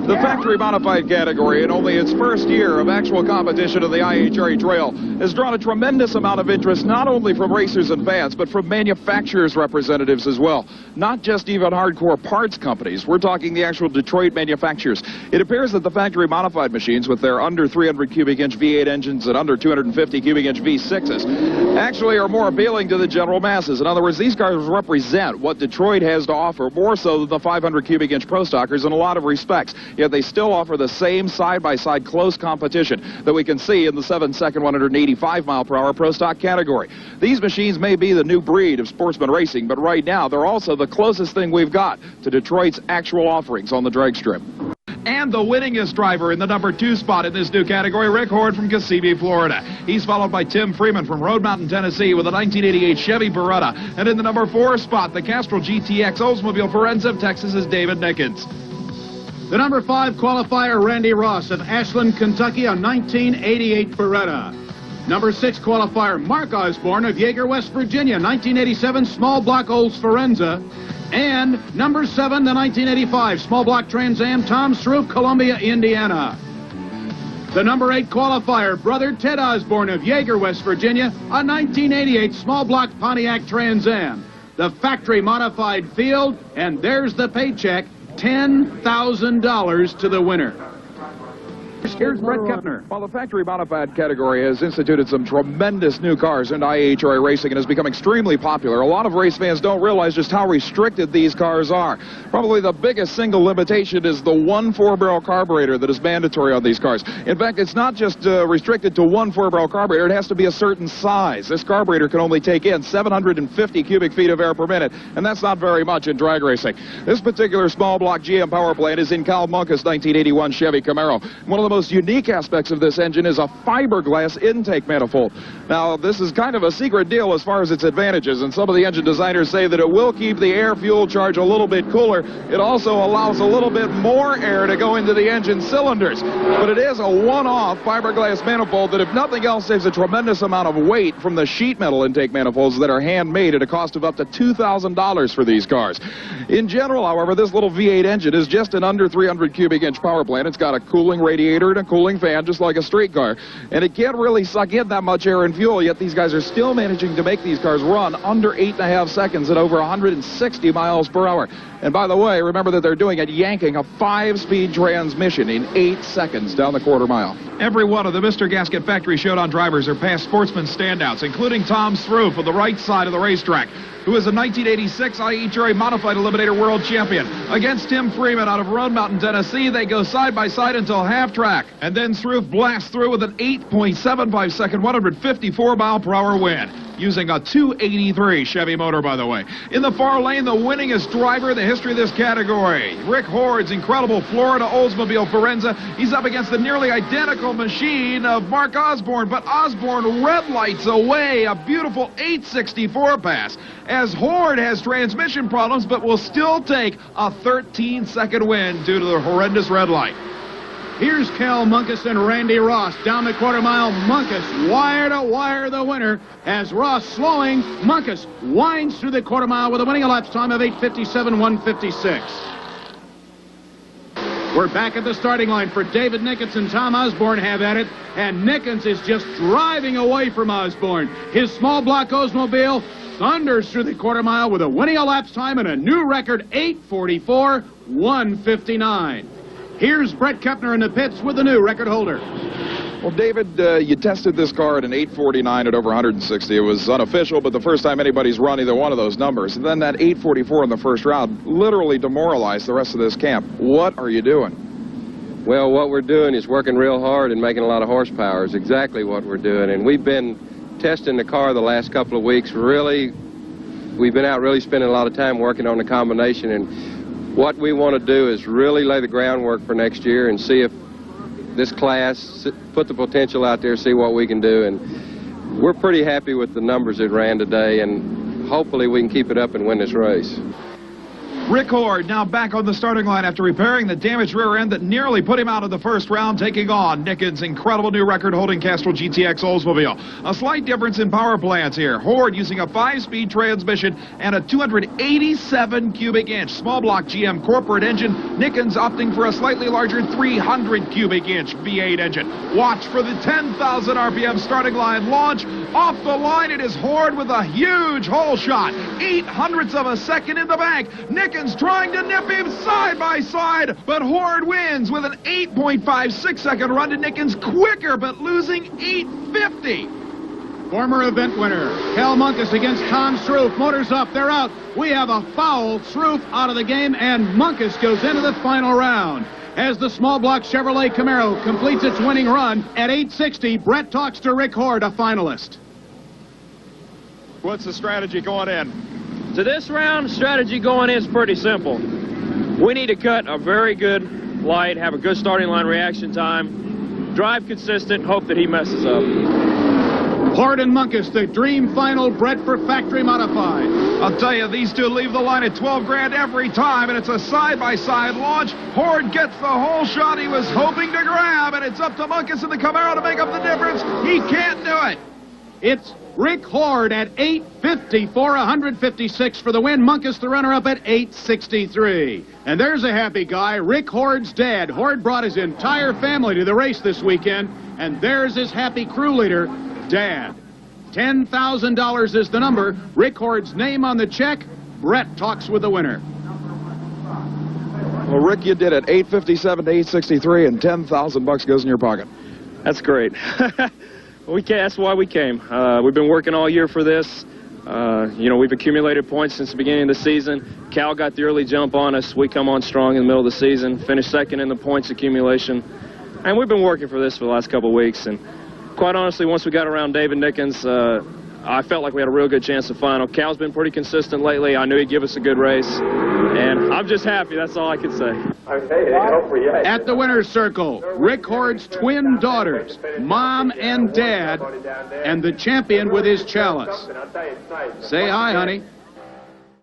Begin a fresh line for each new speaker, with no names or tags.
The factory modified category, in only its first year of actual competition of the IHRA Trail, has drawn a tremendous amount of interest not only from racers and fans, but from manufacturers' representatives as well. Not just even hardcore parts companies. We're talking the actual Detroit manufacturers. It appears that the factory modified machines with their under 300 cubic inch V8 engines and under 250 cubic inch V6s actually are more appealing to the general masses. In other words, these cars represent what Detroit has to offer more so than the 500 cubic inch Pro Stockers in a lot of respects. Yet they still offer the same side-by-side close competition that we can see in the 7-second 185-mile-per-hour Pro Stock category. These machines may be the new breed of sportsman racing, but right now they're also the closest thing we've got to Detroit's actual offerings on the drag strip. And the winningest driver in the number 2 spot in this new category, Rick Horde from KISSIMMEE, Florida. He's followed by Tim Freeman from Road Mountain, Tennessee with a 1988 Chevy Beretta. And in the number 4 spot, the Castrol GTX Oldsmobile Forenza of Texas is David Nickens.
The number 5 qualifier, Randy Ross of Ashland, Kentucky, a 1988 Beretta. Number 6 qualifier, Mark Osborne of Yeager, West Virginia, 1987 small block Olds Forenza. And number 7, the 1985 small block Trans Am, Tom Sroop, Columbia, Indiana. The number 8 qualifier, brother Ted Osborne of Yeager, West Virginia, a 1988 small block Pontiac Trans Am. The factory modified field, and there's the paycheck. $10,000 to the winner. Here's Brett Kepner.
Well, the factory modified category has instituted some tremendous new cars into IHRA racing and has become extremely popular. A lot of race fans don't realize just how restricted these cars are. Probably the biggest single limitation is the 1 4-barrel carburetor that is mandatory on these cars. In fact, it's not just restricted to 1 4-barrel carburetor. It has to be a certain size. This carburetor can only take in 750 cubic feet of air per minute, and that's not very much in drag racing. This particular small block GM power plant is in Cal Munkus' 1981 Chevy Camaro. One of the most unique aspects of this engine is a fiberglass intake manifold. Now, this is kind of a secret deal as far as its advantages, and some of the engine designers say that it will keep the air-fuel charge a little bit cooler. It also allows a little bit more air to go into the engine cylinders. But it is a one-off fiberglass manifold that, if nothing else, saves a tremendous amount of weight from the sheet metal intake manifolds that are handmade at a cost of up to $2,000 for these cars. In general, however, this little V8 engine is just an under 300 cubic inch power plant. It's got a cooling radiator and a cooling fan, just like a street car, and it can't really suck in that much air and fuel, yet these guys are still managing to make these cars run under 8.5 seconds at over 160 miles per hour. And by the way, remember that they're doing it yanking a 5-speed transmission in 8 seconds down the quarter mile. Every one of the Mr. Gasket Factory Showdown drivers are past sportsman standouts, including Tom Sroop on the right side of the racetrack, who is a 1986 IHRA Modified Eliminator World Champion. Against Tim Freeman out of Road Mountain, Tennessee, they go side by side until half track. And then Sroop blasts through with an 8.75 second, 154 mile per hour win, using a 283 Chevy motor, by the way. In the far lane, the winningest driver in the history of this category, Rick Horde's incredible Florida Oldsmobile Forenza. He's up against the nearly identical machine of Mark Osborne, but Osborne red lights away a beautiful 864 pass, as Horde has transmission problems but will still take a 13-second win due to the horrendous red light.
Here's Cal Munkus and Randy Ross down the quarter mile. Munkus wire to wire the winner as Ross slowing. Munkus winds through the quarter mile with a winning elapsed time of 8:57.156. We're back at the starting line for David Nickens and Tom Osborne have at it, and Nickens is just driving away from Osborne. His small block Oldsmobile thunders through the quarter mile with a winning elapsed time and a new record 8:44.159. Here's Brett Kepner in the pits with the new record holder.
Well, David, you tested this car at an 8:49 at over 160. It was unofficial, but the first time anybody's run either one of those numbers. And then that 8:44 in the first round literally demoralized the rest of this camp. What are you doing?
Well, what we're doing is working real hard and making a lot of horsepower is exactly what we're doing. And we've been testing the car the last couple of weeks. We've been out really spending a lot of time working on the combination, and what we want to do is really lay the groundwork for next year and see if this class, put the potential out there, see what we can do. And we're pretty happy with the numbers it ran today, and hopefully we can keep it up and win this race.
Rick Horde now back on the starting line after repairing the damaged rear end that nearly put him out of the first round, taking on Nickens' incredible new record-holding Castrol GTX Oldsmobile. A slight difference in power plants here. Horde using a 5-speed transmission and a 287 cubic inch small block GM corporate engine. Nickens opting for a slightly larger 300 cubic inch V8 engine. Watch for the 10,000 RPM starting line launch. Off the line, it is Horde with a huge hole shot. 0.08 of a second in the bank. Nickens trying to nip him side by side, but Horde wins with an 8.56 second run to Nickens, quicker but losing 8.50.
Former event winner, Cal Munkus against Tom Sroof. Motors up, they're out. We have a foul. Sroof out of the game, and Munkus goes into the final round. As the small block Chevrolet Camaro completes its winning run at 8:60, Brett talks to Rick Horde, a finalist.
What's the strategy going in?
To this round, strategy going in is pretty simple. We need to cut a very good light, have a good starting line reaction time, drive consistent, hope that he messes up.
Horde and Munkus, the dream final, bred for factory modified.
I'll tell you, these two leave the line at 12 grand every time, and it's a side-by-side launch. Horde gets the hole shot he was hoping to grab, and it's up to Munkus in the Camaro to make up the difference. He can't do it.
It's Rick Horde at 8.50 for 156 for the win. Munkus, the runner-up, at 8.63. And there's a happy guy, Rick Horde's dad. Horde brought his entire family to the race this weekend, and there's his happy crew leader, Dad. $10,000 is the number. Rick Horde's name on the check. Brett talks with the winner.
Well, Rick, you did it. 8.57 to 8.63, and $10,000 goes in your pocket.
That's great. That's why we came. We've been working all year for this. We've accumulated points since the beginning of the season. Cal got the early jump on us. We come on strong in the middle of the season, finished second in the points accumulation. And we've been working for this for the last couple of weeks. And quite honestly, once we got around David Nickens, I felt like we had a real good chance of final. Cal's been pretty consistent lately. I knew he'd give us a good race. And I'm just happy. That's all I can say.
At the winner's circle, Rick Horde's twin daughters, Mom and Dad, and the champion with his chalice. Say hi, honey.